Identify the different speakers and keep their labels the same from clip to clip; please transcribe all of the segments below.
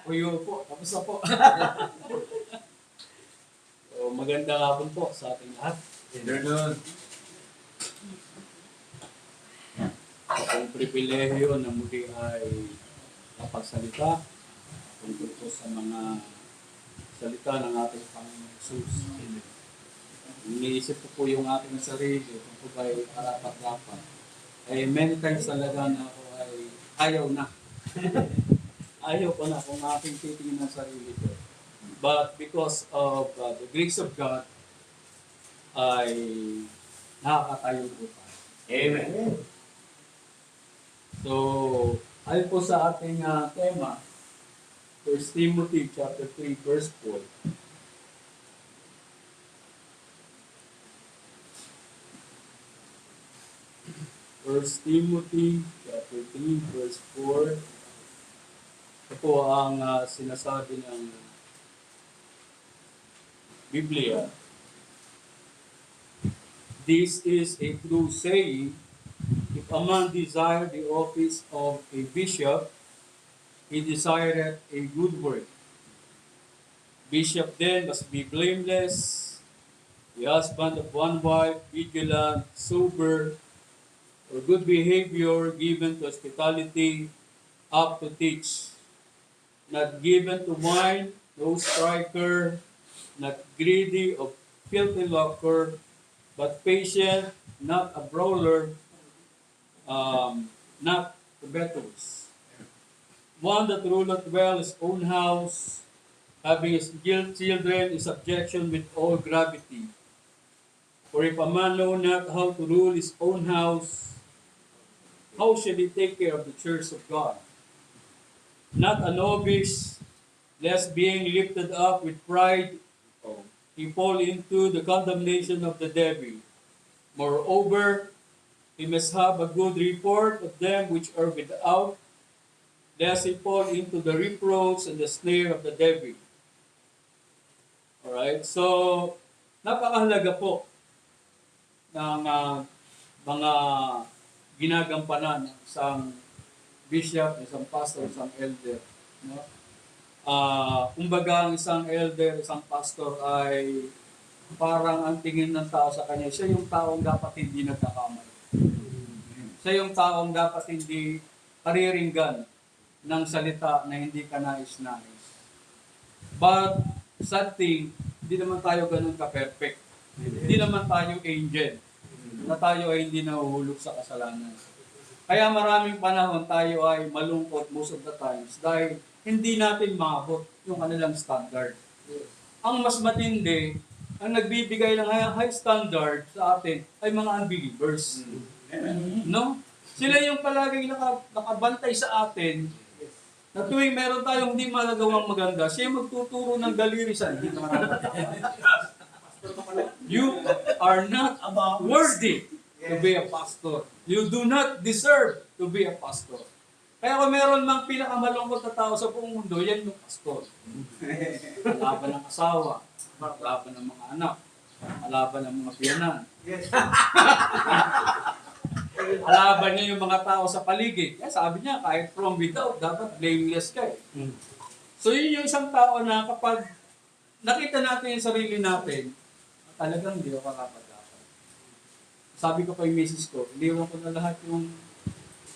Speaker 1: Uyo po, tapos na po. So, magandang hapon po sa ating lahat.
Speaker 2: Ganun.
Speaker 1: Ang pribilehyo na muli ay napagsalita tungkol po sa mga salita ng ating Panginoon Jesus. Iniisip ko po yung ating sarili kung po ba ay karapat-dapat. Eh, many times talaga na ako ay ayaw na. Ayaw ko na kung aking titingin ng sarili ko. But because of the grace of God, ay nakakatayo po tayo.
Speaker 2: Amen.
Speaker 1: So, ayon po sa ating tema, 1 Timothy chapter 3, verse 4. First Timothy chapter 3, verse 4. Ito po ang sinasabi ng Biblia. This is a true saying, if a man desire the office of a bishop, he desireth a good work. Bishop then must be blameless, the husband of one wife, vigilant, sober, for good behavior, given to hospitality, up to teach, not given to wine, no striker, not greedy of filthy lucre, but patient, not a brawler, not covetous. One that ruleth well his own house, having his children in subjection with all gravity. For if a man know not how to rule his own house, how shall he take care of the church of God? Not a novice, lest being lifted up with pride, he fall into the condemnation of the devil. Moreover, he must have a good report of them which are without, lest he fall into the reproach and the snare of the devil. Alright, so napakahalaga po ng mga ginagampanan ng isang bishop, isang pastor, isang elder. No? Kumbaga ang isang elder, isang pastor ay parang ang tingin ng tao sa kanya, siya yung taong dapat hindi nagkakamali. Siya yung taong dapat hindi pariringgan ng salita na hindi ka nais-nais. But, sad thing, hindi naman tayo ganun ka-perfect. Hindi naman tayo angel na tayo ay hindi nahuhulog sa kasalanan. Kaya maraming panahon tayo ay malungkot most of the times dahil hindi natin maabot yung kanilang standard. Ang mas matindi, ang nagbibigay ng high standard sa atin ay mga unbelievers. No? Sila yung palaging nakabantay sa atin na tuwing meron tayong hindi magagawang maganda, siya yung magtuturo ng daliri sa hindi You are not worthy to be a pastor. You do not deserve to be a pastor. Kaya kung meron mang pinakamalungkot na tao sa buong mundo, yan yung pastor. Laban ng asawa, laban ng mga anak, laban ng mga biyanan. Alaban niya yung mga tao sa paligid. Kaya sabi niya, kahit from without, dapat blameless ka eh. So yun yung isang tao na kapag nakita natin yung sarili natin, talagang hindi ako karapat-dapat. Sabi ko kay misis ko, iniwan ko na lahat yung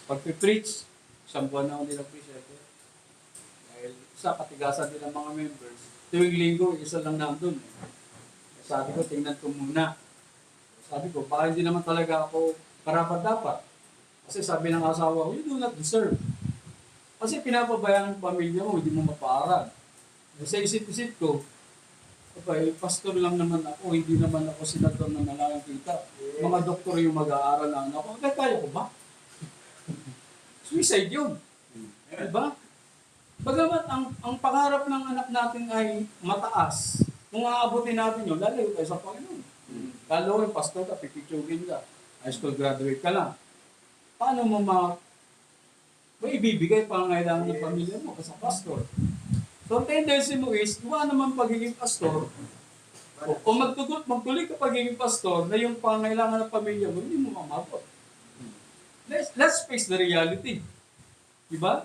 Speaker 1: pag-preach. Isang buwan na ako nila preach. Dahil sa katigasan nila mga members, tuwing linggo, isa lang nandun. Sabi ko, tingnan ko muna. Sabi ko, baka hindi naman talaga ako karapat-dapat. Kasi sabi ng asawa ko, you do not deserve. Kasi pinapabayaan ng pamilya mo, hindi mo mapaaral. Sa isip-isip ko, okay, pastor lang naman ako, hindi naman ako senador na malaking kita. Mga doktor yung mag-aaral na ako. Kaya ko ba? Suicide yun. Diba? Bagamat ang pangarap ng anak natin ay mataas, kung aabutin natin yun, lalayo tayo sa Panginoon. Lalo yung pastor ka, pipitsugin ka. High school graduate ka lang. Paano mo may ibibigay pangangailangan ng pamilya mo kasi pastor? So, ang tendency mo is, iwa naman pagiging pastor, o magtuloy ka pagiging pastor na yung pangangailangan ng pamilya mo, hindi mo mamabot. Let's face the reality. Diba?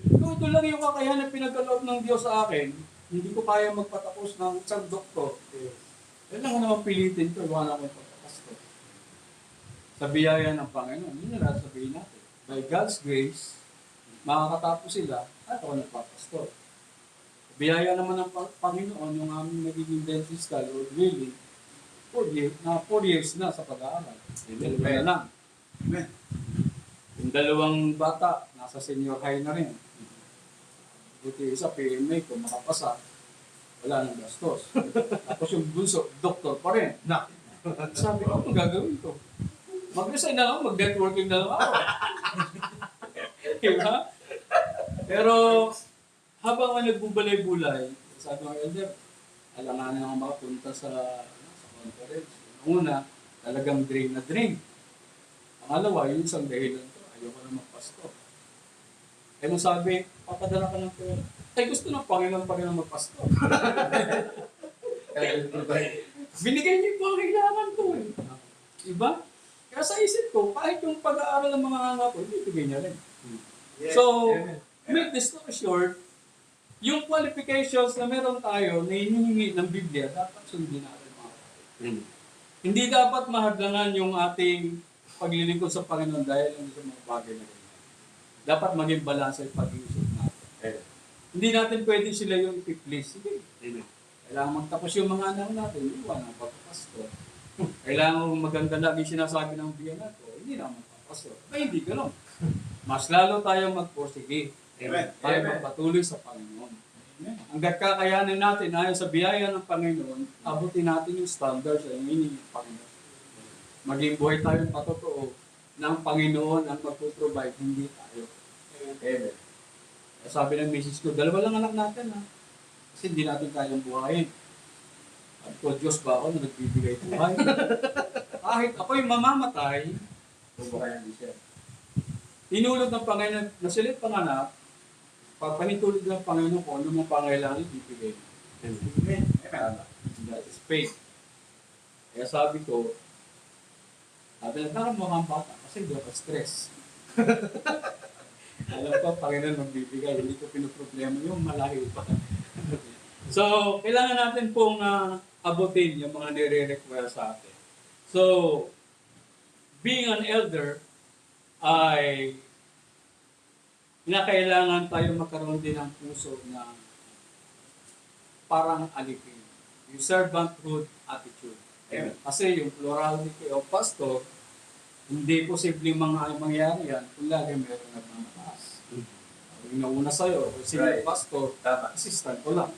Speaker 1: Kung ito lang yung kakayahan na pinagkaloob ng Diyos sa akin, hindi ko kaya magpatapos ng isang doktor. Kailangan naman pilitin ko, wala akong pagtapas ko. Sa biyaya ng Panginoon, yun na sabihin natin. By God's grace, makakatapos sila at ako nagpapastor. Biyaya naman ng Panginoon, yung aming nagiging dentist or really, 4 years na sa pag-aaral. Amen. Kaya lang.
Speaker 2: Amen.
Speaker 1: Yung dalawang bata, nasa senior high na rin. Buti isa, PMA, kung makapasa, wala nang gastos. Tapos yung bunso, doktor pa rin. Sabi ko, anong gagawin ko? Mag-resign na lang, mag-networking na lang ako. Diba? Pero, habang ako nagbubulay-bulay, sabi ko, Elder, alanganin ako makapunta sa conference. Una, talagang drain na drain. Pangalawa, yung isang dahilan ko, ayoko na magpasto. Eh, nung sabi, papadala ka ng pera. Ay, gusto ng Panginoon pa rin magpasto. Binigay niyo po ang kailangan ko eh. Diba? Kaya sa isip ko, kahit yung pag-aaral ng mga anak ko, ibibigay niya rin. So, make this story short, yung qualifications na meron tayo na hinihingi ng Biblia, dapat sundin natin mga kapatid. Hindi dapat mahadlangan yung ating paglilingkod sa Panginoon dahil hindi sa mga bagay na ganyan. Dapat maging balansa yung pag-iusap natin. Hindi natin pwede sila yung i-please. Sige. Kailangan magtapos yung mga anak natin, iwan ang pagpapasto. Kailangan maganda lagi sinasabi ng biyan nato, hindi na magpapasto. Ay, hindi gano'n. Mas lalo tayong magporsige.
Speaker 2: Amen.
Speaker 1: Tayo magpatuloy sa Panginoon. Hanggat kakayanin natin ayon sa biyaya ng Panginoon, abutin natin yung standards na hinihingi ng Panginoon. Maging buhay tayong patotoo ng Panginoon ang magpo-provide, hindi tayo. Amen. Sabi ng misis ko, 2 lang anak natin ha. Kasi hindi natin kayang buhayin. At ko, Diyos ba ako na nagbibigay buhay? Kahit ako'y mamamatay, bubuhayan din siya. Tinulog ng Panginoon na sila'y panganak, pagpanitulog ng Panginoon kung ano mong pangailangan, ibibigay.
Speaker 2: Amen.
Speaker 1: That is faith. Kaya sabi ko, sabi na parang mukhang bata kasi hindi ako stress. Alam ko, Panginoon magbibigay, hindi ko pinoproblema yung malayo pa. So, kailangan natin pong abutin yung mga nire-require sa atin. So, being an elder ay kinakailangan tayo magkaroon din ng puso na parang alipin. Yung servanthood attitude.
Speaker 2: Amen.
Speaker 1: Kasi yung plurality of pastor, hindi posibleng mangyari yan kung lagi meron nagmamataas. Yung nauna sa'yo, kung sino yung pastor, assistant ko lang.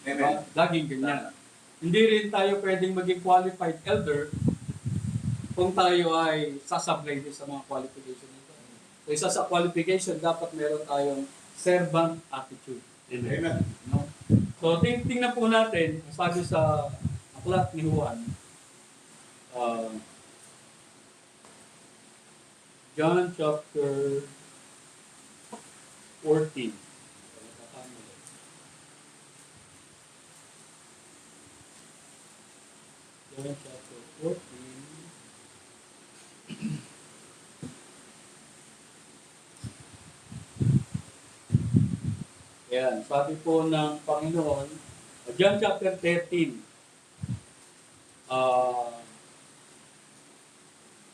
Speaker 2: Amen.
Speaker 1: Laging ganyan. Hindi rin tayo pwedeng maging qualified elder kung tayo ay sasablay din sa mga qualification nito. So isa sa qualification, dapat meron tayong servant attitude.
Speaker 2: Amen.
Speaker 1: No? So tingnan po natin, sabi sa aklat ni Juan, John chapter 14. John chapter 14. Yan, sabi po ng Panginoon, John chapter 13,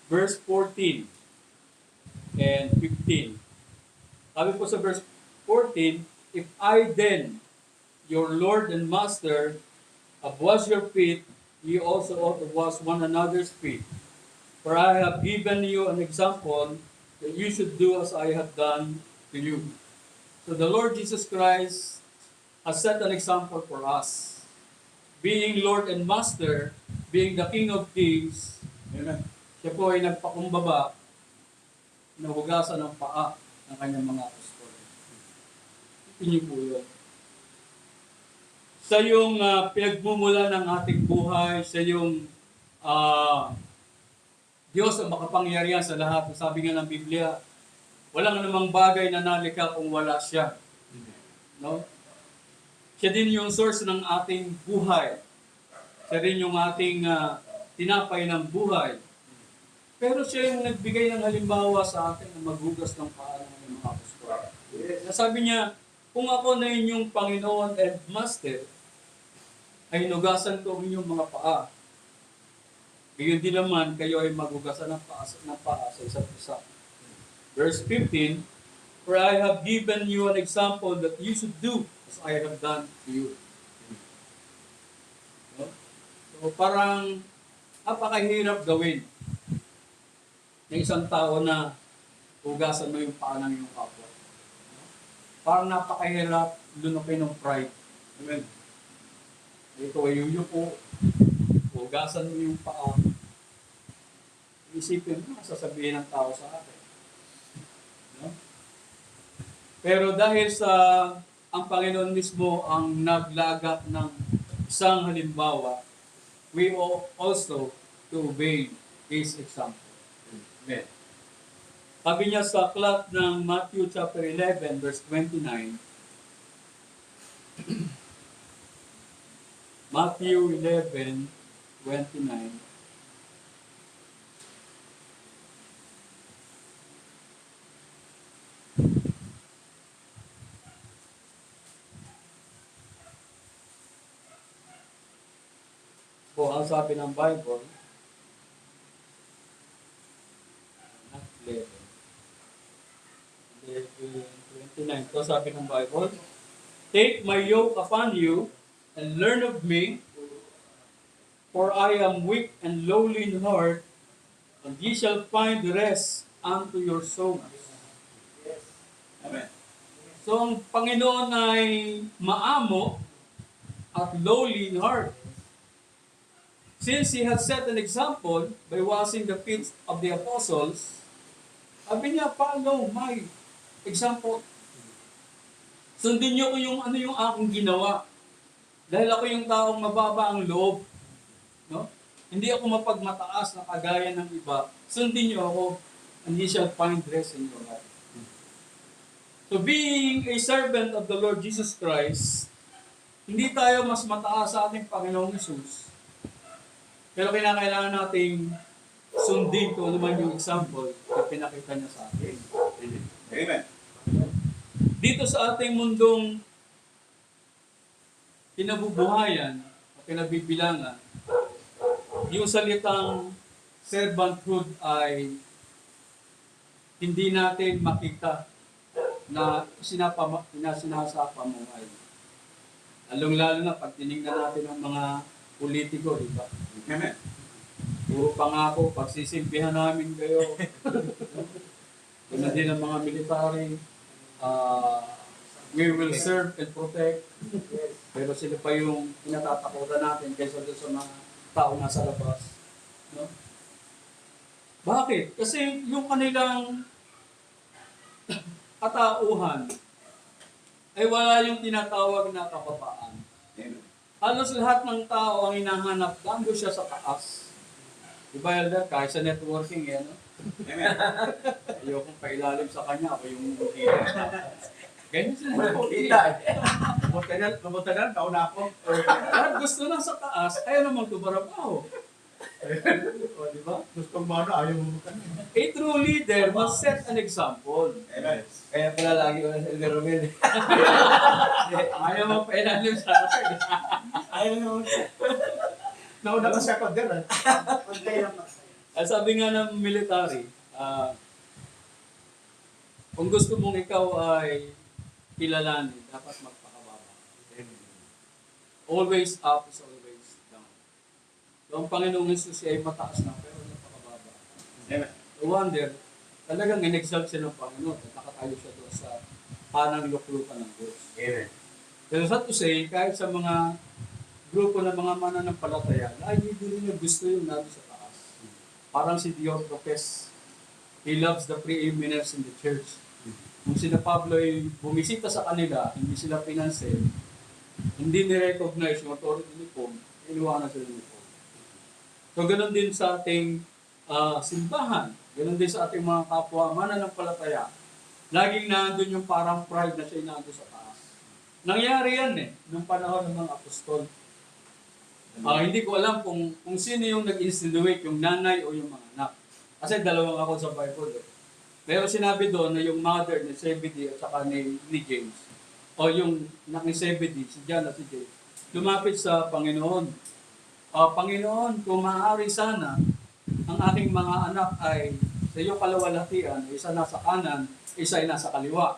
Speaker 1: verse 14 and 15. Sabi po sa verse 14, if I then, your Lord and Master, have washed your feet, ye also ought to wash one another's feet. For I have given you an example that you should do as I have done to you. So the Lord Jesus Christ has set an example for us. Being Lord and Master, being the King of Kings,
Speaker 2: Amen.
Speaker 1: siya po ay nagpakumbaba, nahugasan ng paa ng kanyang mga apostol. Hindi po yun. Sa yung pinagmumula ng ating buhay, sa yung Diyos ang makapangyarihan sa lahat. Sabi nga ng Biblia, walang namang bagay na nalikha kung wala siya. No? Siya din yung source ng ating buhay. Siya rin yung ating tinapay ng buhay. Pero siya yung nagbigay ng halimbawa sa atin na maghugas ng paa ng mga apostol. Sabi niya, kung ako na inyong Panginoon and Master, ay hinugasan ko ang inyong mga paa. Gayon din naman, kayo ay maghugasan ng paa sa isa't isa. Verse 15, for I have given you an example that you should do as I have done to you. No? So parang napakahirap gawin ng isang tao na hugasan mo yung paa ng iyong kapwa. Parang napakahirap lunukin ng pride.
Speaker 2: Amen.
Speaker 1: Ito ay yuyuko, hugasan mo yung paa. Isipin mo, sasabihin ng tao sa akin. No? Pero dahil sa ang Panginoon mismo ang naglagak ng isang halimbawa, we ought also to obey His example. Amen. Sabi niya sa aklat ng Matthew chapter 11 verse 29, Matthew 11:29. O, ang sabi ng Bible, not 11. 11:29. Ito sabi ng Bible, take my yoke upon you and learn of me, for I am weak and lowly in heart, and ye shall find rest unto your souls.
Speaker 2: Amen.
Speaker 1: So ang Panginoon ay maamo at lowly in heart. Since He has set an example by washing the feet of the apostles, sabi niya, follow my example. Sundin niyo ko yung yung aking ginawa. Dahil ako yung taong mababa ang loob. No? Hindi ako mapagmataas na kagaya ng iba. Sundin niyo ako, and ye shall find rest in your life. So being a servant of the Lord Jesus Christ, hindi tayo mas mataas sa ating Panginoong Hesus. Pero kinakailangan nating sundin kung ano man yung example na pinakita niya sa atin.
Speaker 2: Amen.
Speaker 1: Dito sa ating mundong kinabubuhayan o kinabibilangan, yung salitang servanthood ay hindi natin makita na sinasapa mo ay. Lalong-lalo na pag tinignan natin ang mga politiko, di ba?
Speaker 2: Amen.
Speaker 1: Puro pangako, pagsisilbihan namin kayo. Ganun din ang mga military. We will serve and protect. Pero sila pa yung pinatatakutan natin kaysa doon sa mga tao nasa labas. No? Bakit? Kasi yung kanilang katauhan ay wala yung tinatawag na kapapaan.
Speaker 2: Amen.
Speaker 1: Halos lahat ng tao ang hinahanap, lalo siya sa taas. Diba, Elder? Kahit sa networking, yan. No?
Speaker 2: Amen.
Speaker 1: Ayokong pailalim sa kanya, ako yung kita. Ganyan sila.
Speaker 2: Kita. Pumunta na, kauna ako.
Speaker 1: Lahat gusto lang sa taas, ayaw naman tumarabaho. O, diba?
Speaker 2: Gusto mo ano, ayaw mo ka.
Speaker 1: A true leader must set an example.
Speaker 2: Amen.
Speaker 3: Kaya pala lagi ko na sa Elder Romel.
Speaker 1: Ayaw mo pailalim sa akin.
Speaker 2: Ayaw mo. Nauna ka siya ko din.
Speaker 1: Sabi nga ng military, kung gusto mong ikaw ay kilalanin, dapat magpakababa. Always up is always down. So, ang Panginoong Jesus ay mataas na, pero napakababa.
Speaker 2: Amen.
Speaker 1: No wonder, talagang in-exalt siya ng Panginoon at nakatayo siya doon sa kanang luklukan ng Diyos.
Speaker 2: Amen.
Speaker 1: Pero sa to say, kahit sa mga grupo ng mga mananampalataya, hindi din niya gusto yung nabi sa taas. Parang si Diotrephes, he loves the preeminence in the church. Kung sina Pablo ay bumisita sa kanila, hindi sila pinansin, hindi ni-recognize yung authority ni Paul, iniwanan sila ni Paul. So, ganoon din sa ating simbahan, ganoon din sa ating mga kapwa mananampalataya. Laging nandun yung parang pride na siya nandun sa taas. Nangyari yan nung panahon ng mga apostol. Hindi ko alam kung sino yung nag-insinuate, yung nanay o yung mga anak. Kasi dalawang ako sa Bible. Pero sinabi doon na yung mother ni Zebedee at saka ni James, o yung anak ni Zebedee, si John at si James, lumapit sa Panginoon. Panginoon, kung maaari sana, ang aking mga anak ay sa iyong kalawalhatian, isa nasa kanan, isa ay nasa kaliwa.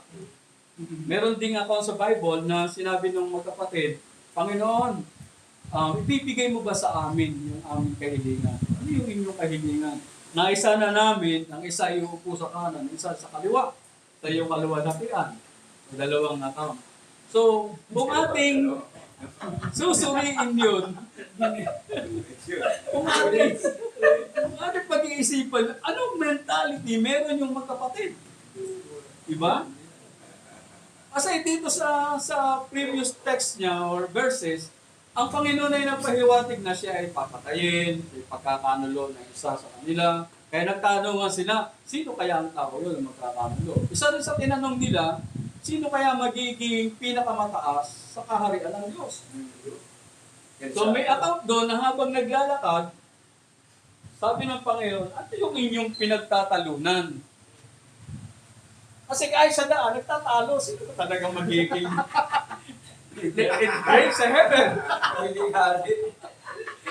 Speaker 1: Meron din ako sa Bible na sinabi ng magkapatid, Panginoon, ibibigay mo ba sa amin yung aming kahilingan? Ano yung inyong kahilingan? Na isa na namin, ang isa ay uupo sa kanan, isa sa kaliwa, sa iyong kalawalhatian. Dalawang account. So, kung ating susuriin yun, kung ating pag-iisipan, anong mentality meron yung magkapatid? Diba? Kasi dito sa previous text niya or verses, ang Panginoon ay napahiwatig na siya ay papatayin, ay pagkakanulo ng isa sa kanila. Kaya nagtanungan sila, sino kaya ang tao yun na magkakanulo? Isa rin sa tinanong nila, sino kaya magiging pinakamataas sa kaharian ng Diyos? So may account doon na habang naglalakad, sabi ng Panginoon, ano yung inyong pinagtatalunan? Kasi kahit sa daan, nagtatalo, sino talagang magiging kahit sa heaven?
Speaker 3: Hindi halit.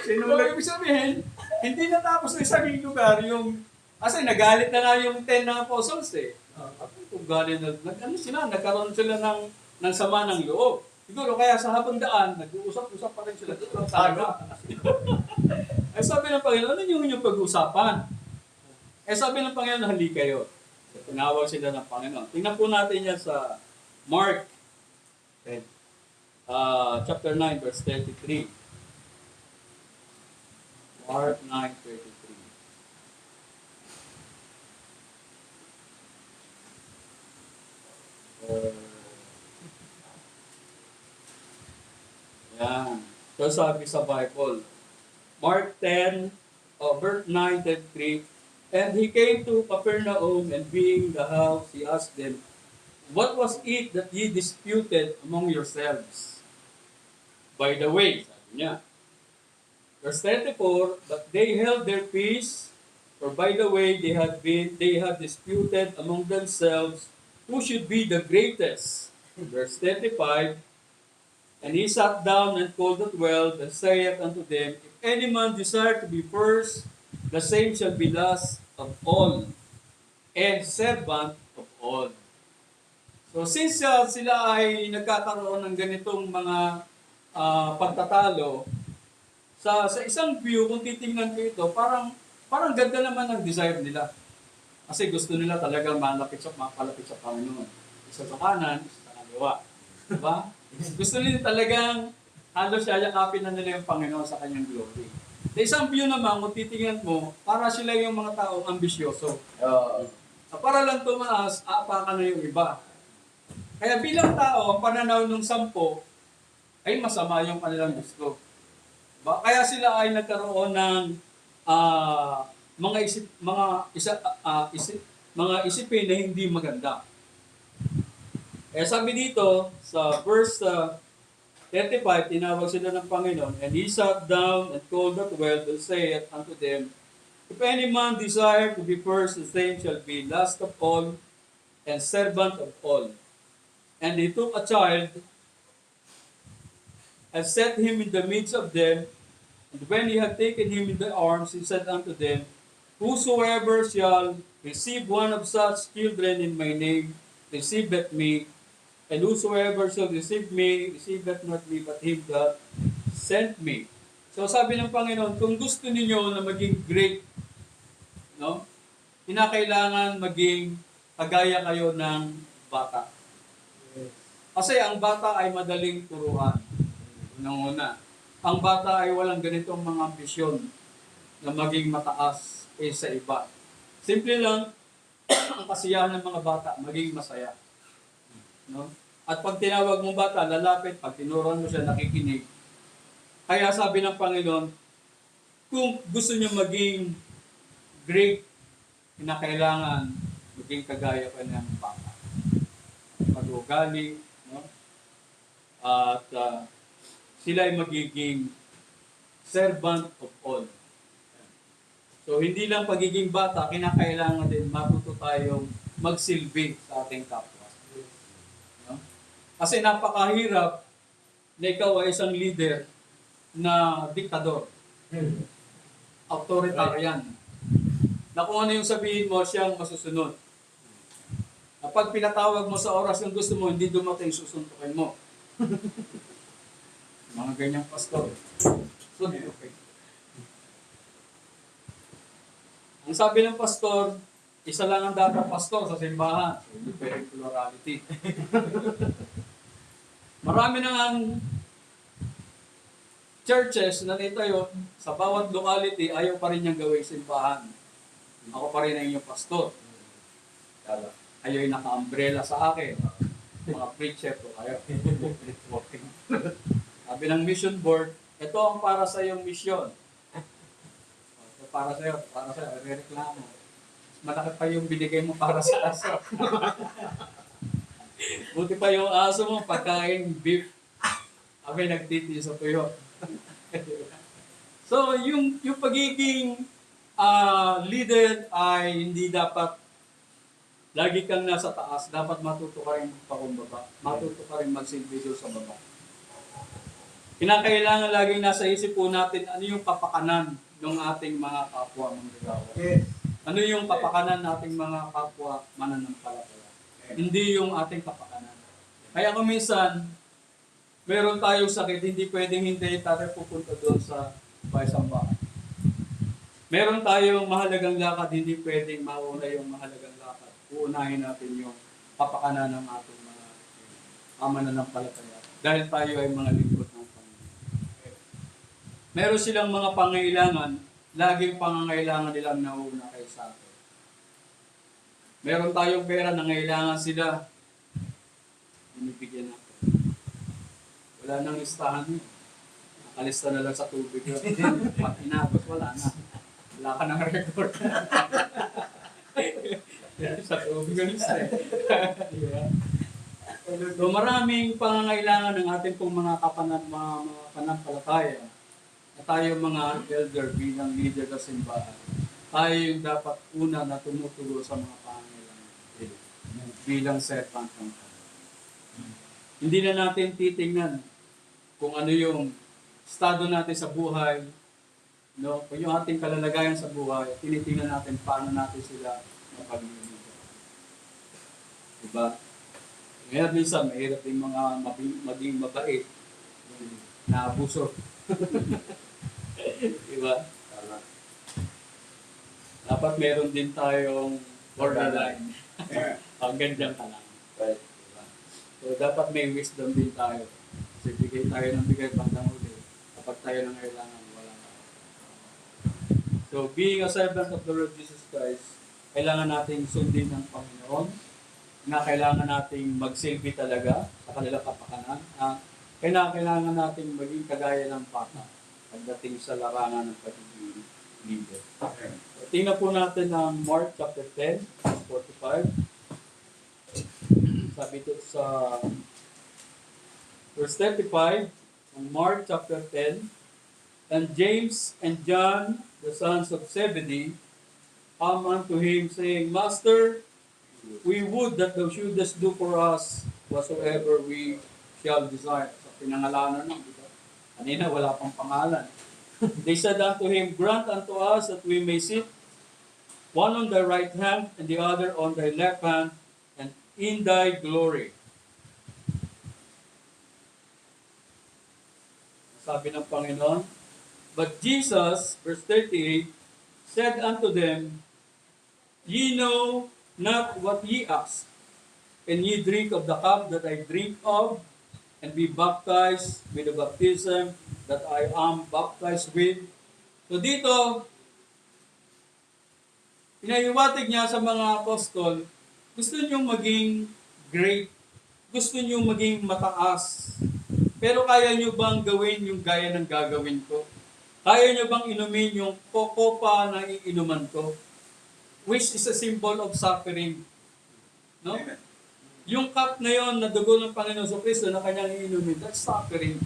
Speaker 1: So, ibig sabihin, hindi natapos sa isang lugar yung, kasi nagalit na nga yung 10 na apostles eh. Kung galit na, nagkaroon sila ng sama ng loob. Siguro kaya sa habang daan, nag-uusap-usap pa rin sila. Dito talaga. Eh sabi ng Panginoon, ano yung inyong pag-uusapan? Eh sabi ng Panginoon, hali kayo. So, tinawag sila ng Panginoon. Tingnan po natin yan sa Mark chapter 9, verse 33. Mark 9:33. Yan. So sabi sa Bible, Mark 10, verse 9:33, and he came to Capernaum, and being in the house, he asked them, what was it that ye disputed among yourselves? By the way, sabi niya. Verse 34, but they held their peace, for by the way they had disputed among themselves who should be the greatest. Verse 35, and he sat down and called the 12, and saith unto them, if any man desire to be first, the same shall be last of all, and servant of all. So since sila ay nagkakaroon ng ganitong mga pagtatalo, sa isang view, kung titingnan ko ito, parang ganda naman ang desire nila. Kasi gusto nila talaga mapalapit sa Panginoon. Isa sa kanan, isa sa kaliwa. Diba? Gusto nila talagang halos yayakapin na nila yung Panginoon sa kanyang glory. Sa isang view naman, kung titingnan mo, para sila yung mga taong ambisyoso. Para lang tumaas, aapakan na yung iba. Kaya bilang tao, ang pananaw ng 10 ay masama yung kanilang gusto. Kaya sila ay nagkaroon ng mga isipin na hindi maganda. Kaya sabi dito sa verse 35, tinawag sila ng Panginoon, and he sat down and called the 12 and said unto them, if any man desire to be first, the same shall be last of all and servant of all. And he took a child and set him in the midst of them. And when he had taken him in the arms, he said unto them, whosoever shall receive one of such children in my name, receiveth me. And whosoever shall receive me, receiveth not me, but him that sent me. So sabi ng Panginoon, kung gusto ninyo na maging great, no, kinakailangan maging kagaya kayo ng bata. Kasi ang bata ay madaling turuan. Unang-una, ang bata ay walang ganitong mga ambisyon na maging mataas sa iba. Simple lang, ang kasiyahan ng mga bata, maging masaya. No? At pag tinawag mong bata, lalapit, pag tinuruan mo siya, nakikinig. Kaya sabi ng Panginoon, kung gusto niyo maging great, kinakailangan maging kagaya ka ng bata. Pag-ugali, no? At sila ay magiging servant of all. So, hindi lang pagiging bata, kinakailangan din matuto tayong magsilbi sa ating kapwa. No? Kasi napakahirap na ikaw ay isang leader na diktador. Authoritarian. Na kung ano yung sabihin mo, siyang masusunod. Kapag pinatawag mo sa oras ng gusto mo, hindi dumating, susuntukin mo. Mga ganyang pastor. So, okay. Ang sabi ng pastor, isa lang ang dapat pastor sa simbahan. Hindi pwedeng plurality. Marami na ang churches na nitayo sa bawat locality, ayaw pa rin niyang gawing simbahan. Ako pa rin ang inyong pastor. Ayaw yung naka-umbrella sa akin. Mga preacher ko, ayaw. Sabi ng mission board, ito ang para sa iyong mission. Ito para sa iyo, reklamo. Malaki pa yung binigay mo para sa aso. Buti pa yung aso mo, pagkain beef. Sabi nagtiti sa tuyo. So, yung pagiging leader ay hindi dapat lagi kang nasa taas, dapat matuto ka rin magpakumbaba, matuto ka rin magsilbi doon sa baba. Kinakailangan laging nasa isip po natin ano yung kapakanan ng ating mga kapwa manggagawa.
Speaker 3: Yes.
Speaker 1: Ano yung kapakanan nating mga kapwa mananampalataya. Hindi yung ating kapakanan. Kaya kung minsan, meron tayong sakit, hindi pwedeng hindi tayo pupunta doon sa bahay-sambahan. Meron tayong mahalagang lakad, hindi pwedeng mauna yung mahalagang lakad. Uunahin natin yung kapakanan ng ating mga mananampalataya. Dahil tayo ay mga lingkod ng Panginoon. Meron silang mga pangailangan, laging pangangailangan nilang nauna kay sa atin. Meron tayong pera na ngailangan sila, binibigyan natin. Wala nang listahan yun. Nakalista na lang sa tubig yun. Pag inabot, wala na. Wala ka ng record. Sa tubig ang lista eh. Diba? So maraming pangangailangan ng ating pong mga panampalataya na tayo mga elder bilang leader ng simbahan. Tayo yung dapat una na tumutulo sa mga pangangailangan bilang servant ng Panginoon. Hindi na natin titingnan kung ano yung estado natin sa buhay, no? Kung yung ating kalalagayan sa buhay, tinitingnan natin paano natin sila mapag-ibig. Diba? Ngayon minsan, mahirap yung mga maging mabait na abuso. Diba? Dapat meron din tayong borderline. Hanggang dyan ka lang.
Speaker 3: Right.
Speaker 1: Diba? So, dapat may wisdom din tayo. Kasi bigay tayo ng bigay bandang uli. Kapag tayo ng kailangan, wala na. So, being a servant of the Lord Jesus Christ, kailangan nating sundin ng Panginoon, na kailangan nating magsilbi talaga sa kanilang kapakanan. Kailangan nating maging kagaya ng bata pagdating sa larangan ng pagiging leader. Tingnan po natin ang Mark chapter 10, verse 45. Sabi ito sa verse 35, ng Mark chapter 10, and James and John, the sons of Zebedee, come unto him, saying, Master, we would that thou shouldest do for us whatsoever we shall desire. So, pinangalanan lang, diba? Kanina, wala pang pangalan. They said unto him, grant unto us that we may sit, one on thy right hand, and the other on thy left hand, and in thy glory. Sabi ng Panginoon, but Jesus, verse 38, said unto them, ye know not what ye ask. Can ye drink of the cup that I drink of, and be baptized with the baptism that I am baptized with? So dito, pinaiwatig niya sa mga apostol, gusto niyo maging great, gusto niyo maging mataas, pero kaya niyo bang gawin yung gaya ng gagawin ko? Kaya niyo bang inumin yung kopa na iinuman ko? Which is a symbol of suffering. No?
Speaker 3: Amen.
Speaker 1: Yung cup na yon na dugo ng Panginoon sa Kristo na kanyang iinumin, that's suffering.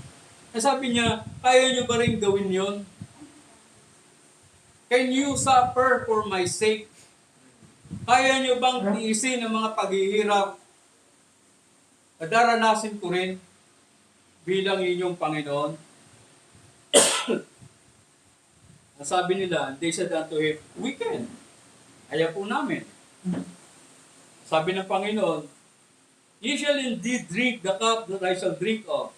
Speaker 1: Kaya sabi niya, kaya niyo ba rin gawin yon? Can you suffer for my sake? Kaya nyo bang tiisin ang mga paghihirap na daranasin ko rin bilang inyong Panginoon? Ang sabi nila, they said unto him, we can. Kaya po namin. Sabi ng Panginoon, ye shall indeed drink the cup that I shall drink of,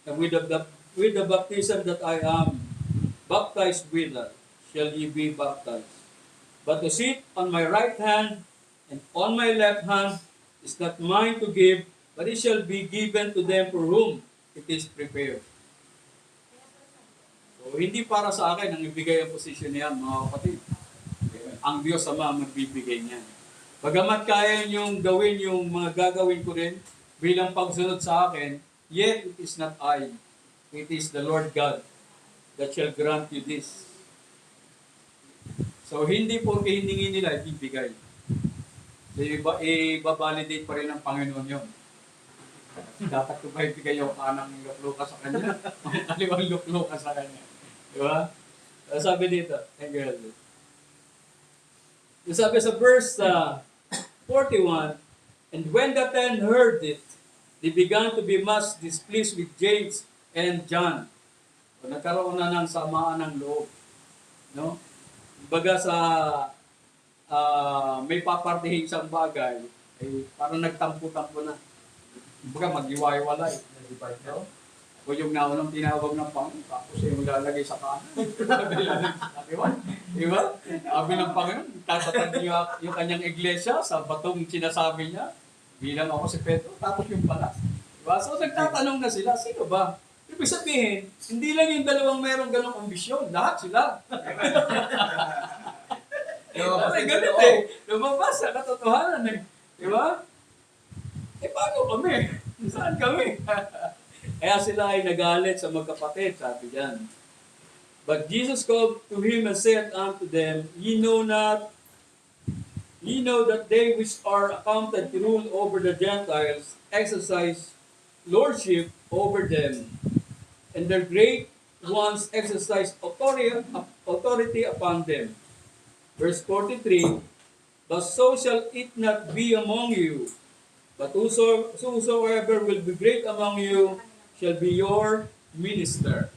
Speaker 1: and with the baptism that I am baptized with, shall ye be baptized. But to sit on my right hand and on my left hand is not mine to give, but it shall be given to them for whom it is prepared. So, hindi para sa akin ang ibigay ang posisyon niyan, mga kapatid. Ang Diyos Ama ang magbibigay niyan. Bagamat kaya niyong gawin yung mga gagawin ko rin bilang pagsunod sa akin, yet it is not I. It is the Lord God that shall grant you this. So, hindi po hiningi nila, ibibigay. So, ibabalidate pa rin ng Panginoon yun. Dapat ko ba ibigay yung kanang luklo ka sa kanya? Ang kaliwang luklo ka sa kanya. Diba? Sabi dito, thank you, Elder. Sabi sa verse 41, and when the 10 heard it, they began to be much displeased with James and John. So, nagkaroon na ng samaan ng loob. No? Baga sa may papartihin isang bagay, ay parang nagtampo-tampo na. Baga mag-iwaiwalay. No? O yung naunang tinawag ng Panginoon, tapos yung lalagay sa kanan. Diba? Diba? Sabi ng Panginoon, tatatag niyo yung kanyang iglesia sa batong sinasabi niya, bilang ako si Pedro, tapos yung pala. Diba? So nagtatanong na sila, sino ba? Ibig sabihin, hindi lang yung dalawang merong ganong ambisyon, lahat sila. Kasi ganit eh. Lumabas sa katotohanan eh. Diba? Eh paano kami? Saan kami? Kaya sila ay nagalit sa magkapatid, sabi diyan. But Jesus called to him and said unto them, ye know that they which are accounted to rule over the Gentiles exercise lordship over them, and their great ones exercise authority upon them. Verse 43, but so shall it not be among you, but whosoever will be great among you shall be your minister.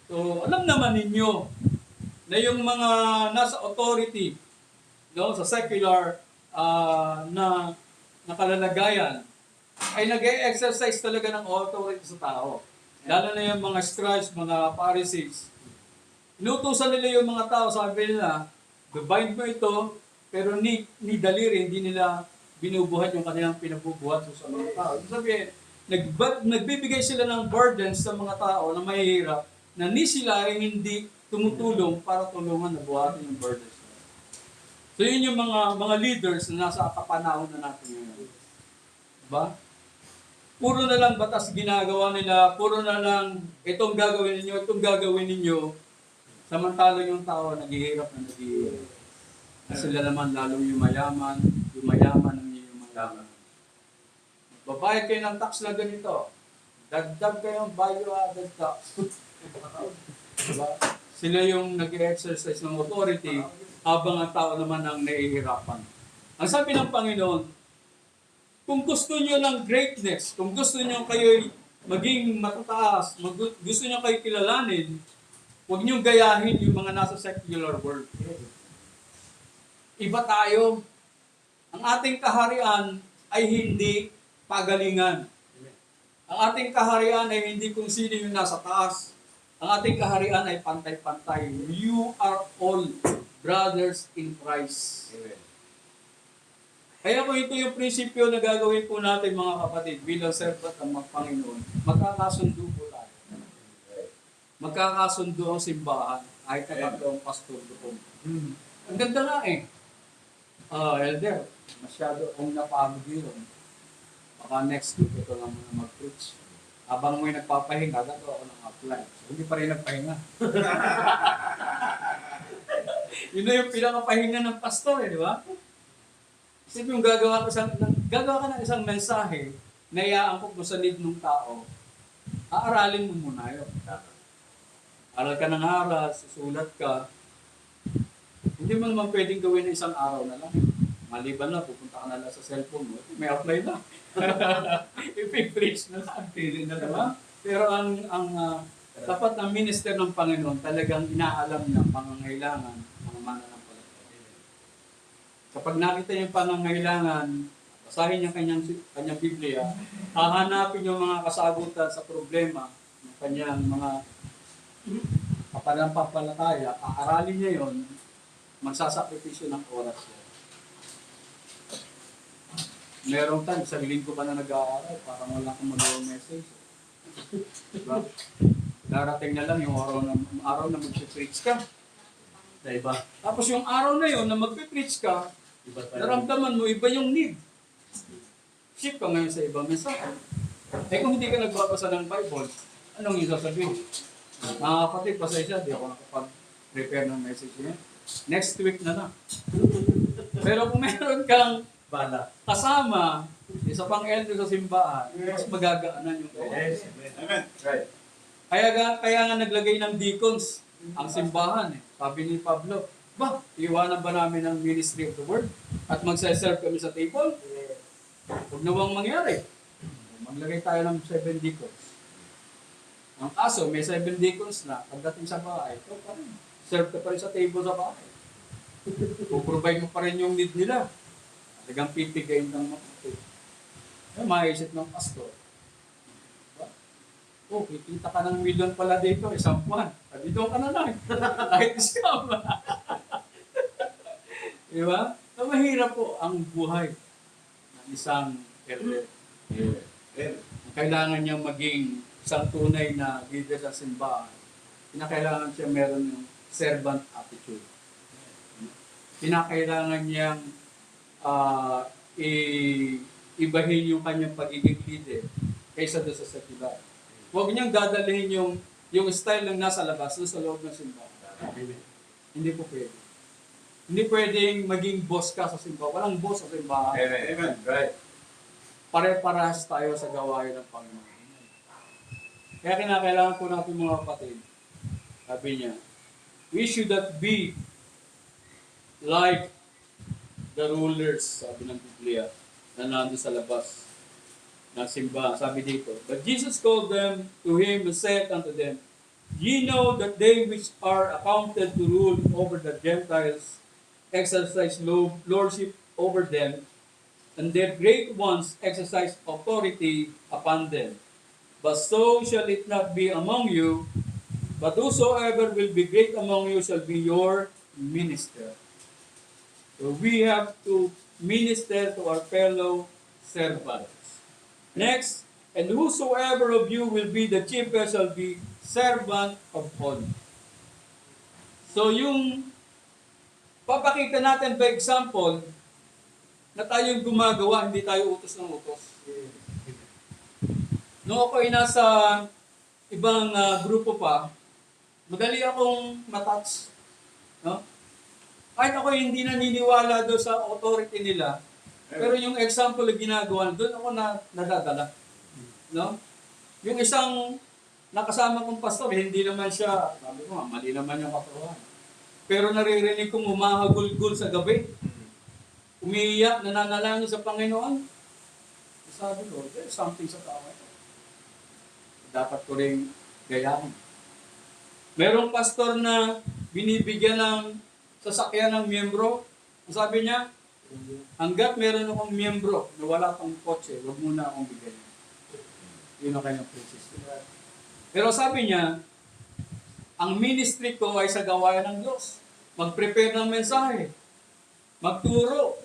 Speaker 1: So, alam naman ninyo na yung mga nasa authority, no, sa secular na nakalalagayan, ay nag-exercise talaga ng authority sa tao. Lalo na yung mga scribes, mga Pharisees. Inutusan nila yung mga tao, sabi nila, bind mo ito, pero ni daliri, hindi nila binubuhat yung kanilang pinabubuhat sa mga tao. Ibig sabihin, nagbibigay sila ng burdens sa mga tao na mahihirap na ni sila ay hindi tumutulong para tulungan na buhatin yung burdens. So yun yung mga leaders na nasa kapanahon na natin ngayon. Diba? Puro na lang batas ginagawa nila, puro na lang itong gagawin ninyo, samantalang yung tao naghihirap na naghihirap. Sila naman lalong yumayaman ang yumayaman. Babayad kayo ng tax na ganito. Dagdag kayong value-added tax. Diba? Sila yung nag-exercise ng authority habang ang tao naman ang nahihirapan. Ang sabi ng Panginoon, kung gusto niyo ng greatness, kung gusto niyo kayo maging matataas, gusto niyo kayo kilalanin, huwag niyo gayahin yung mga nasa secular world. Iba tayo. Ang ating kaharian ay hindi pagalingan. Ang ating kaharian ay hindi kung sino yung nasa taas. Ang ating kaharian ay pantay-pantay. You are all brothers in Christ.
Speaker 3: Amen.
Speaker 1: Kaya kung ito yung prinsipyo na gagawin po natin mga kapatid bilang servant ng Panginoon, magkakasundo po tayo. Magkakasundo ang simbahan kahit tatlo ang pastor doon. Ang ganda nga eh. Elder, masyado akong napagod yun. Baka next week, ito lang muna mag-preach. Habang may nagpapahinga, gato ako ng apply. So, hindi pa rin nagpahinga. Yun na yung pinakapahinga ng pastor, di ba? Kasi yung gagawa ka ng isang mensahe na iaangkop mo sa need ng tao, aaralin mo muna yun. Aral ka ng aral, susulat ka. Hindi mo naman pwedeng gawin na isang araw na lang. Maliban na, pupunta ka na lang sa cellphone mo, may apply na. I-preach na lang.
Speaker 2: Pili na
Speaker 1: Diba? Pero dapat ang minister ng Panginoon talagang inaalam niya ang pangangailangan ng mananampalataya. Kapag nakita niya yung pangangailangan, basahin niya kanyang Biblia, hahanapin yung mga kasagutan sa problema ng kanyang mga kapanampalataya, aaralin niya yon, magsasakripisyo ng oras niya. Merong time, sa linggo pa na nag-aaral, parang wala kang magawang message. Diba? Darating na lang yung araw na mag-preach ka.
Speaker 2: Diba?
Speaker 1: Tapos yung araw na yon na mag-preach ka,
Speaker 2: Iba tayo.
Speaker 1: naramdaman mo, iba yung need. Shift ka ngayon sa ibang mensahe. Eh kung hindi ka nagbabasa ng Bible, anong yung sasabihin? Mga kapatid, pasensya, di ako nakapag-prepare ng message niya. Next week na lang. Pero kung meron kang
Speaker 2: Bala.
Speaker 1: kasama, isa pang elder sa simbahan, mas magagaanan yung
Speaker 2: Yes.
Speaker 3: Amen. Right.
Speaker 1: Kaya nga naglagay ng deacons ang simbahan. Sabi ni Pablo, iwanan ba namin ang ministry of the word at magsaserve kami sa table? Huwag nawang mangyari. Maglagay tayo ng 7 deacons. Ang kaso, may 7 deacons na pagdating sa bahay, ito pa rin. Serve ka pa rin sa table sa bahay. Puprovide mo pa rin yung need nila. Talagang pipigayin ng maputi. Maisip ng pastor. Diba? Oh, kikita ka ng million pala dito, isang buwan. Sabi doon ka na lang. Kahit scam. Diba? So, mahirap po ang buhay ng isang elder. Kailangan niya maging isang tunay na leader sa simbahan. Kinakailangan siya meron ng servant attitude. Kinakailangan niyang ibahin yung kanyang pagiging leader kaysa doon sa secular. Huwag niyang dadalhin yung style ng nasa labas doon sa loob ng simbahan. Hindi po pwede. Hindi pwedeng maging boss ka sa simbahan. Walang boss sa simbahan.
Speaker 3: Amen. Right.
Speaker 1: Pare-parehas tayo sa gawain ng Panginoon. Kaya kinakailangan po natin mga kapatid, sabi niya, we should not be like the rulers, sabi ng Biblia, na nandun sa labas ng simbahan. Sabi dito, but Jesus called them to him and said unto them, ye know that they which are accounted to rule over the Gentiles exercise lordship over them, and their great ones exercise authority upon them. But so shall it not be among you, but whosoever will be great among you shall be your minister. So we have to minister to our fellow servants. Next, and whosoever of you will be the chiefest shall be servant of all. So yung papakita natin by example na tayong gumagawa, hindi tayo utos ng utos. Noong ako ay nasa ibang grupo pa, madali akong matouch. No? Kahit ako hindi naniniwala doon sa authority nila, pero yung example na ginagawa, doon ako nadadala. No? Yung isang nakasama kong pastor, hindi naman siya, sabi ko, mali naman yung katawan. Pero naririnig kong humahagulgul sa gabi. Umiiyak, nananalangin sa Panginoon. Sabi ko, there's something sa tao. Dapat ko rin gayahin. Merong pastor na binibigyan ng sasakyan ng miyembro. Sabi niya, hanggat meron akong miyembro na wala pang kotse, huwag muna akong bigyan. Yun ang kanyang princess. Pero sabi niya, ang ministry ko ay sa gawain ng Diyos. Mag-prepare ng mensahe. Magturo.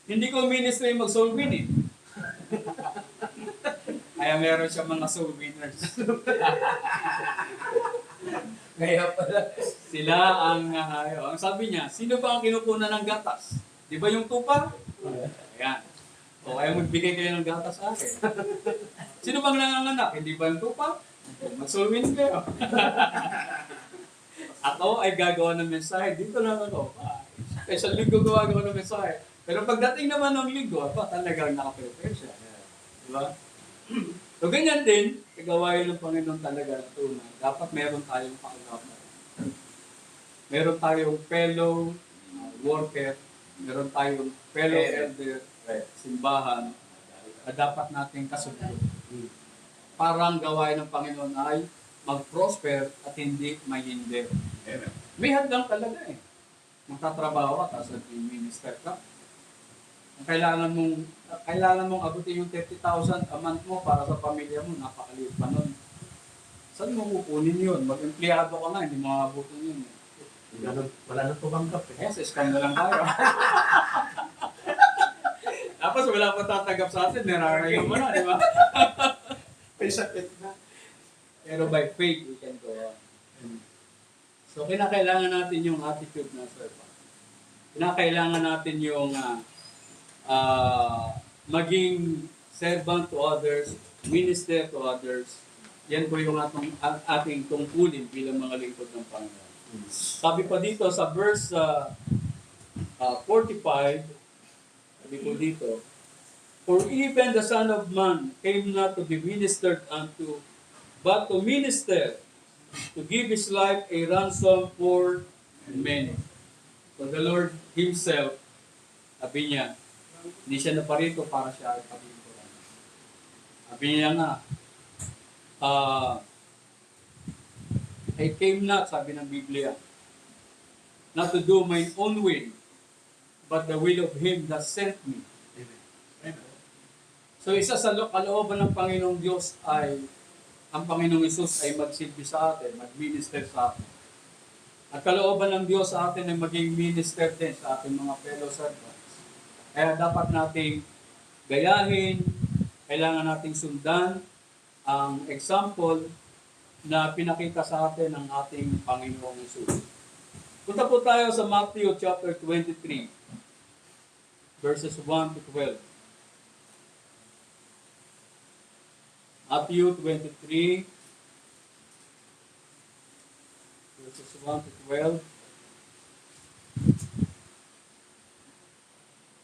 Speaker 1: Hindi ko ministry mag-soul winning. Kaya meron siya mga soul winners.
Speaker 3: Kaya pala.
Speaker 1: Sila ang sabi niya, sino ba ang kinukunan ng gatas? Di ba yung tupa? Ayan. O kaya magbigay kayo ng gatas sa akin. Sino bang nanganganak? Hindi ba yung tupa? Mag-soul winning kayo. Ako ay gagawa ng mensahe. Dito lang ako. Special linggo gagawa ng mensahe. Pero pagdating naman ng linggo, talagang nakaprepare siya. Diba? So ganyan din, kagawain ng Panginoon talaga na tunay. Dapat meron tayong pakagawa. Meron tayong fellow worker meron tayong fellow elder,
Speaker 3: Right.
Speaker 1: simbahan, na dapat natin kasunod. Parang gawain ng Panginoon ay mag-prosper at hindi mahinder.
Speaker 3: Amen.
Speaker 1: May hadlang talaga eh. Magtatrabaho ka, tapos nag-minister ka. Ang kailangan mong abutin yung 30,000 a month mo para sa pamilya mo, napakaliit pa nun. Saan mo kukunin yun? Mag-empleyado ka nga, hindi mo maabutin yun.
Speaker 2: Wala nang tumanggap eh.
Speaker 1: Yes, scam na lang tayo. Tapos wala pa tatanggap sa atin, nirarayo mo na, di ba?
Speaker 2: May sakit na.
Speaker 1: Pero by faith, we can go on. So, kinakailangan natin yung attitude na servant. Kinakailangan natin yung maging servant to others, minister to others. Yan po yung ating tungkulin bilang mga lingkod ng Panginoon. Sabi pa dito sa verse 45, sabi po dito, for even the Son of Man came not to be ministered unto, but to minister, to give His life a ransom for many. So the Lord Himself, sabi niya, hindi siya naparito para siya ay paglinturan. Sabi niya nga, I came not, sabi ng Biblia, not to do my own will, but the will of Him that sent me. So isa sa kalooban ng Panginoong Diyos ay ang Panginoong Hesus ay magsilbi sa atin, mag-minister sa atin. At kalooban ng Diyos sa atin ay maging minister din sa ating mga fellow servants. Kaya dapat nating gayahin, kailangan nating sundan ang example na pinakita sa atin ng ating Panginoong Hesus. Punta po tayo sa Matthew chapter 23, verses 1 to 12. Matthew 23, verses 1 to 12.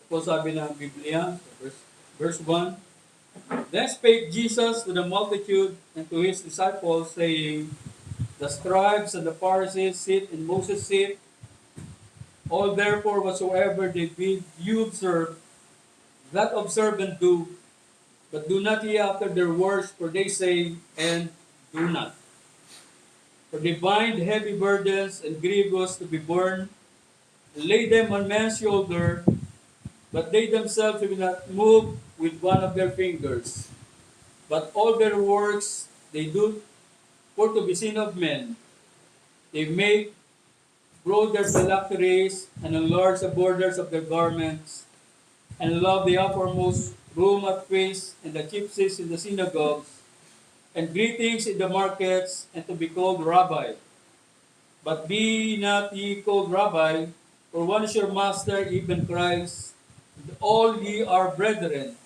Speaker 1: Ito sabi ng Biblia, verse 1. Then spake Jesus to the multitude and to His disciples, saying, the scribes and the Pharisees sit in Moses' seat. All therefore whatsoever they bid you observe, that observe and do, but do not ye after their works, for they say, and do not. For they bind heavy burdens and grievous to be borne, and lay them on men's shoulder, but they themselves will not move with one of their fingers. But all their works they do for to be seen of men. They make broad their phylacteries, and enlarge the borders of their garments, and love the uppermost room at feasts, and the chief seats in the synagogues, and greetings in the markets, and to be called Rabbi. But be not ye called Rabbi, for one is your master, even Christ, and all ye are brethren.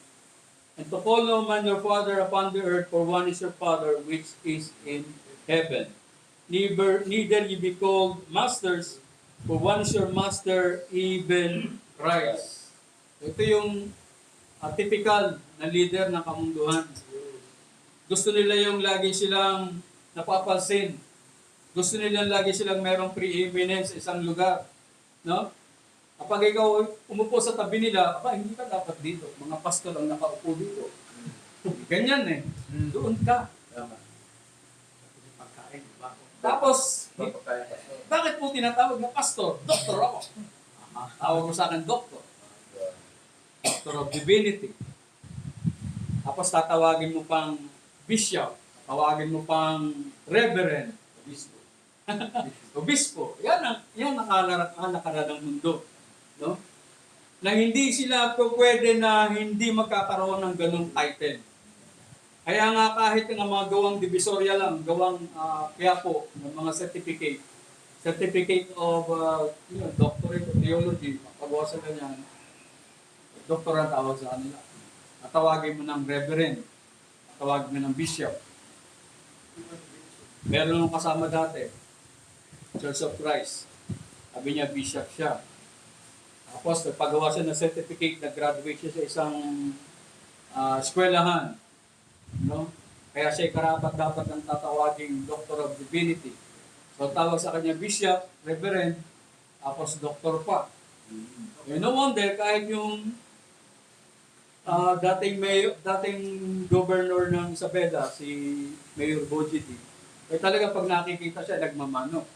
Speaker 1: And to call no man your father upon the earth, for one is your Father which is in heaven. Neither ye be called masters, for one is your master, even Christ. Ito yung typical na leader ng kamunduhan. Gusto nila yung lagi silang napapansin. Gusto nila lagi silang merong preeminence sa isang lugar. No? Kapag ikaw umupo sa tabi nila, hindi ka dapat dito. Mga pastor ang nakaupo dito. Ganyan eh. Doon ka.
Speaker 2: Pagkain, bako.
Speaker 1: Tapos,
Speaker 3: Papakain.
Speaker 1: bakit po tinatawag na pastor? Doktor ako. Tawag mo sa akin, doktor. Doctor of Divinity. Tapos tatawagin mo pang bishop. Tawagin mo pang reverend. Obispo. Obispo. Yan ang kalakaran ng mundo. No? Na hindi sila pwede na hindi magkakaroon ng ganung title. Kaya nga kahit ng mga gawang divisoria lang, gawang piyapo, ng mga certificate of doctorate of theology, pagawa sa ganyan, doktor ang tawag sa kanila. At tawagin mo ng reverend, at tawagin mo ng bishop. Meron nung kasama dati, Church of Christ. Sabi niya, bishop siya. Tapos, nagpagawa siya ng certificate, nag-graduate siya sa isang eskwelahan. No? Kaya siya karapat dapat ng tatawaging Doctor of Divinity. So, tawag sa kanya bishop, reverend, tapos doktor pa. No wonder kahit yung dating governor ng Isabela, si Mayor Bojiti, talaga pag nakikita siya, nagmamano.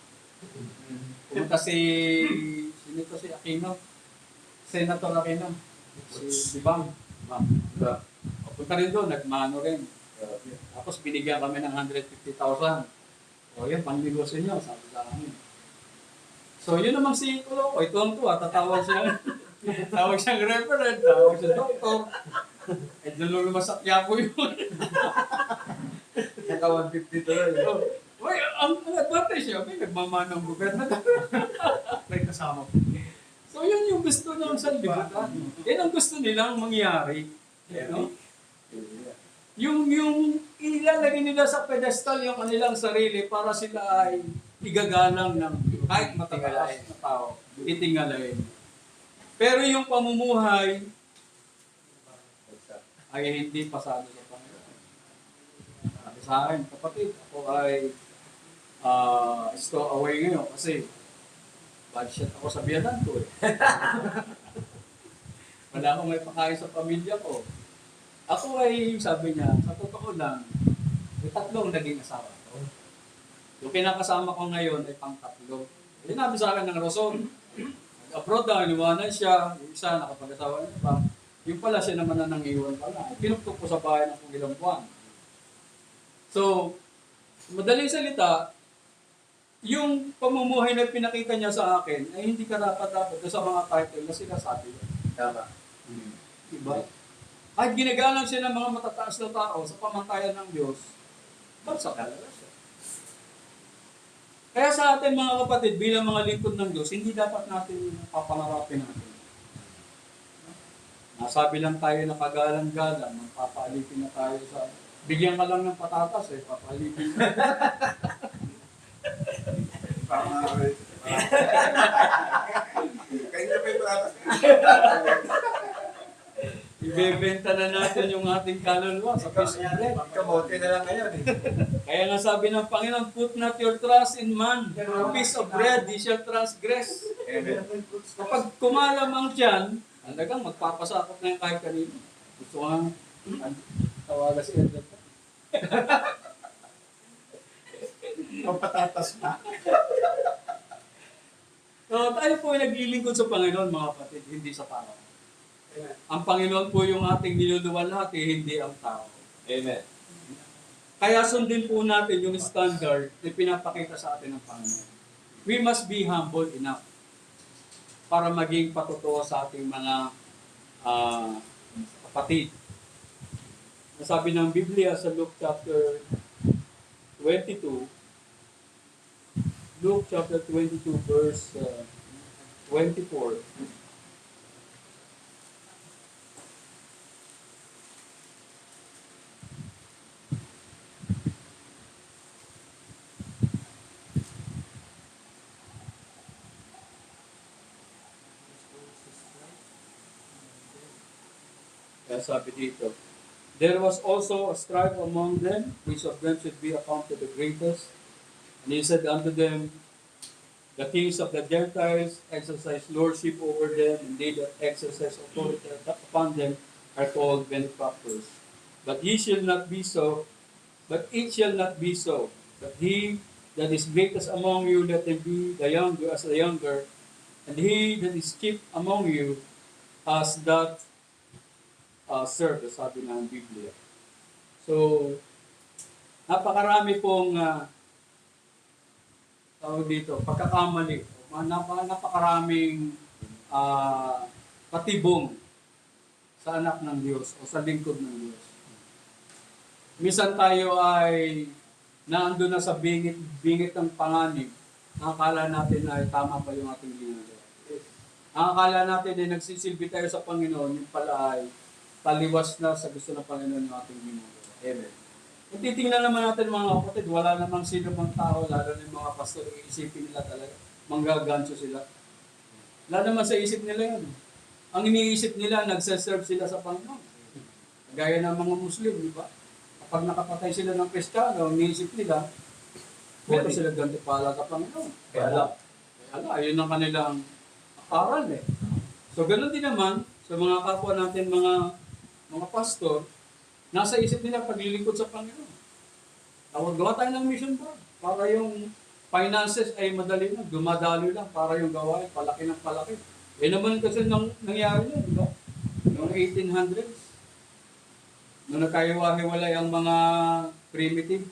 Speaker 1: Pumunta sino to si Aquino? Senator Aquino. Si Bang. Punta rin doon, nagmano rin. Tapos binigyan kami ng 150,000. O yan, pangnegosyo nyo, sabi sa amin. So yun naman si Kulo, tuwang-tuwa, tatawag siya. Tawag siyang reverend, tawag siyang doktor. Doon lang masakya po yun.
Speaker 3: Naka 150 tuloy.
Speaker 1: Uy, ang advantage niya, may nagmamana ng gobyerno.
Speaker 2: May kasama po.
Speaker 1: So yun yung gusto ng sanlibutan. Yan ang gusto nilang mangyari. No? Yung ilalagay nila sa pedestal yung kanilang sarili para sila ay igagalang ng kahit matataas na tao. Itingalain. Pero yung pamumuhay ay hindi pasado sa Panginoon. Sabi sa akin, kapatid, ako ay stowaway ngayon kasi budget ako sa biyanan ko eh. Wala akong may pakain sa pamilya ko. Ako ay, sabi niya, sa totoo lang, may 3 naging asawa ko. Yung kinakasama ko ngayon ay pang-3. Sinabi sa akin ng rason. Abroad na, iniwanan siya. Yung isa, nakapag-asawa niya pa. Yung pala, siya naman na nangiwan pala. Pinuktok ko sa bahay ng kung ilang buwan. So, madaling salita, yung pamumuhay na pinakita niya sa akin ay hindi karapat-dapat sa mga title na sinasabi niya.
Speaker 3: Tama.
Speaker 1: Diba? Kahit ginagalang siya ng mga matataas na tao sa pamantayan ng Diyos, bagsak talaga siya. Kaya sa atin mga kapatid, bilang mga lingkod ng Diyos, hindi dapat natin papangarapin natin. Nasabi lang tayo na kagalang-galang, magpapaalipin na tayo sa... Bigyan ka lang ng patatas papaalipin na.
Speaker 3: Kaya na may patatas.
Speaker 1: Ibebenta na natin yung ating kaluluwa sa piece of bread.
Speaker 3: Kamote na lang ngayon eh.
Speaker 1: Kaya nga sabi ng Panginoon, put not your trust in man. A piece of bread, he shall transgress.
Speaker 3: Amen.
Speaker 1: Kapag kumalam ang tiyan, talagang magpapasakot na yung kahit kanino. Gusto nga, tawaga si Edward.
Speaker 2: Ang patatas pa.
Speaker 1: So, tayo po ay naglilingkod sa Panginoon, mga kapatid, hindi sa tao. Ang Panginoon po yung ating niluluwalhati, hindi ang tao.
Speaker 3: Amen.
Speaker 1: Kaya sundin po natin yung standard na pinapakita sa atin ng Panginoon. We must be humble enough para maging patotoo sa ating mga kapatid. Nasabi ng Biblia sa Luke chapter 22, Luke chapter 22 verse 24. Kaya sabi dito, there was also a strife among them, which of them should be accounted the greatest. And he said unto them, the kings of the Gentiles exercise lordship over them, and they that exercise authority upon them are called benefactors. But ye shall not be so, but it shall not be so. But he that is greatest among you, let him be the younger as the younger, and he that is chief among you, as that serve, sabi ng Biblia. So, napakarami pong tawag dito, pagkakamali. Napakaraming patibong sa anak ng Diyos o sa lingkod ng Diyos. Minsan tayo ay naandun na sa bingit ng panganib. Nakakala natin ay tama pa yung ating ginagawa. Nakakala natin ay nagsisilbi tayo sa Panginoon, yung pala ay taliwas na sa gusto ng Panginoon yung ating ginagawa.
Speaker 3: Amen.
Speaker 1: Kung titingnan naman natin mga kapatid, wala namang sino mang tao, lalo na yung mga pastor, iisipin nila talaga, manggagancho sila. Wala naman sa isip nila yun. Ang iniisip nila, nagsaserve sila sa Panginoon. Gaya ng mga Muslim, di ba? Kapag nakapatay sila ng Kristiyano, ang iniisip nila, pwede sila gantipala sa Panginoon. Kaya ayun ang kanilang akaral eh. So ganoon din naman sa mga kapwa natin mga pastor, nasa isip nila paglilingkod sa Panginoon. Tawag gawa tayo ng mission board para yung finances ay madali lang, dumadaloy lang para yung gawain, palaki ng palaki. Eh naman kasi nangyari yun, di ba? Noong 1800s, nung nagkahiwa-hiwalay ang mga primitive,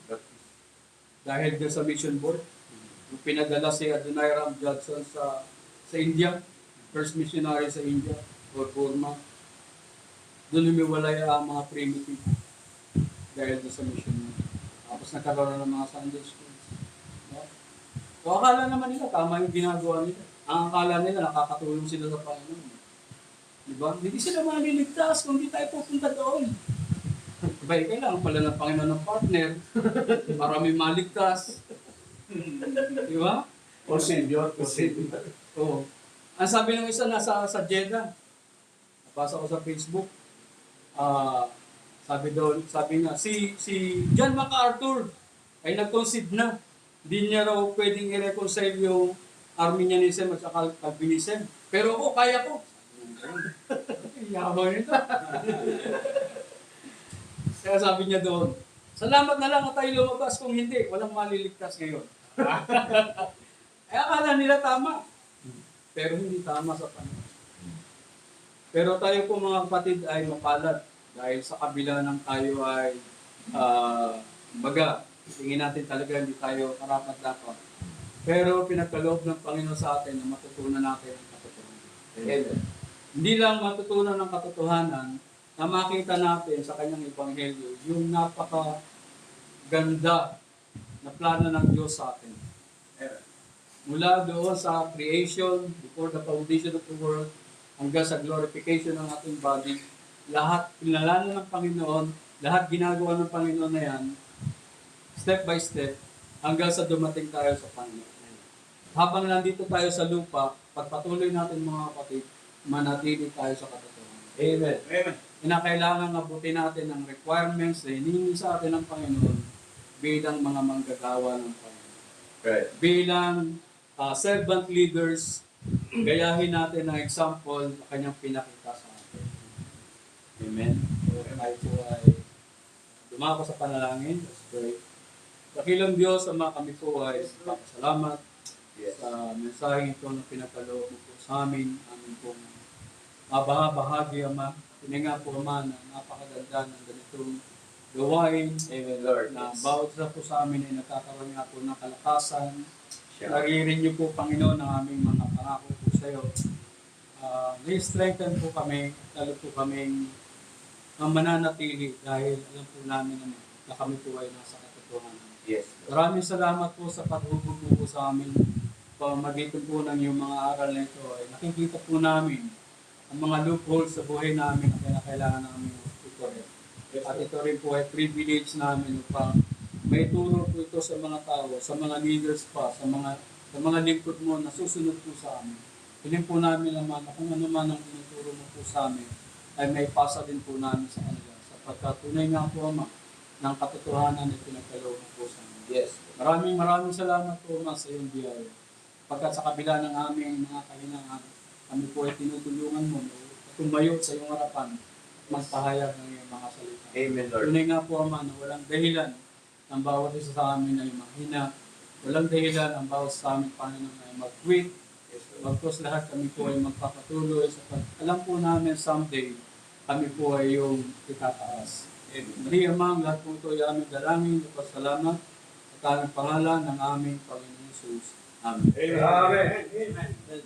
Speaker 1: dahil doon sa mission board, yung pinadala si Adoniram Judson sa India, first missionary sa India, or Burma, doon humiwalay ang mga primitive dahil doon sa mission board. Tapos nagkaroon ng mga Sunday schools. Yeah. So akala naman nila, tama yung ginagawa nila. Ang akala nila, nakakatulong sila sa Panginoon. Diba? Hindi sila maliligtas kung hindi tayo pupunta doon. Diba, kailangan pala ng Panginoon ng partner para may maligtas. Diba?
Speaker 2: Or Savior. Or Savior.
Speaker 1: Oo. Ang sabi ng isa nasa sa Jeddah, nabasa ko sa Facebook, sabi niya, si John MacArthur ay nag-concede na. Hindi niya raw pwedeng i-reconcile yung Arminianism at saka Calvinism. Pero ako, kaya ko. Yaman nito. Kaya sabi niya doon, salamat na lang at tayo lumabas kung hindi, walang maliligtas ngayon. Ay akala nila tama. Pero hindi tama sa Panginoon. Pero tayo po mga kapatid ay mapalad dahil sa kabila ng tayo ay tingin natin talaga hindi tayo karapat-dapat. Pero pinagkaloob ng Panginoon sa atin na matutunan natin ang katotohanan.
Speaker 3: Amen.
Speaker 1: Hindi lang matutunan ng katotohanan na makita natin sa kanyang ebanghelyo yung napakaganda na plano ng Diyos sa atin. Mula doon sa creation, before the foundation of the world, hanggang sa glorification ng ating body, lahat pinalano ng Panginoon, lahat ginagawa ng Panginoon na yan, step by step, hanggang sa dumating tayo sa Panginoon. Habang nandito tayo sa lupa, pagpatuloy natin mga kapatid, manatili tayo sa katotohanan.
Speaker 2: Amen.
Speaker 3: Amen.
Speaker 1: Kinakailangan mabuti natin ang requirements na hinihingi sa atin ng Panginoon bilang mga manggagawa ng Panginoon.
Speaker 3: Right.
Speaker 1: Bilang servant leaders, gayahin natin ang example na kanyang pinakita sa atin. Amen. So, tayo po ay dumako sa panalangin. Let's pray. Dakilang Diyos, Ama, kami po ay salamat
Speaker 3: Yes.
Speaker 1: sa mensahe ito na pinagkaloob mo po sa amin. Amin pong mabahagi, Ama. Pininga po, Ama, na napakaganda ng ganitong gawain.
Speaker 3: Amen, Lord.
Speaker 1: Na
Speaker 3: Yes.
Speaker 1: bawat isa po sa amin ay nagkakaroon nga po ng kalakasan.
Speaker 3: Siya.
Speaker 1: Naririn niyo po, Panginoon, ang aming mga pangako po sa iyo. Strengthen po kami, lalo po kaming mananatili dahil alam po namin na kami po ay nasa katotohanan.
Speaker 3: Yes.
Speaker 1: Maraming salamat po sa paghubog mo po sa amin. Pamagitan po ng iyong mga aral na ito ay nakikita po namin ang mga loopholes sa buhay namin na kailangan namin ito rin. At ito rin po ay privilege namin upang may turo po ito sa mga tao, sa mga leaders pa, sa mga lingkod mo na susunod po sa amin. Piling po namin naman na kung ano man ang tinuturo mo po sa amin ay may pasa din po namin sa kanila. Sapagkat tunay nga po, Ama, ng katotohanan na pinagkaloob mo po sa amin.
Speaker 3: Yes.
Speaker 1: Maraming salamat po, Ama, sa iyong biyaya. Pagkat sa kabila ng aming mga kahinaan, kami po ay tinutulungan mo na tumayo sa iyong harapan at magpahayag ng iyong mga salita.
Speaker 3: Amen, Lord.
Speaker 1: Tunay nga po, Ama, na walang dahilan ang bawat isa sa amin ay mahina. Walang dahilan ang bawat sa amin, Panginoon, ay mag-quit.
Speaker 3: Yes, Lord.
Speaker 1: Bagkus lahat kami po ay magpapatuloy sapagkat alam po namin someday kami po ay yung itataas. Mali, Ama, ang lahat po ito ay aming dalangin. Salamat sa aming pangalan ng aming Panginoon Jesus. Amen.
Speaker 2: Amen. Amen.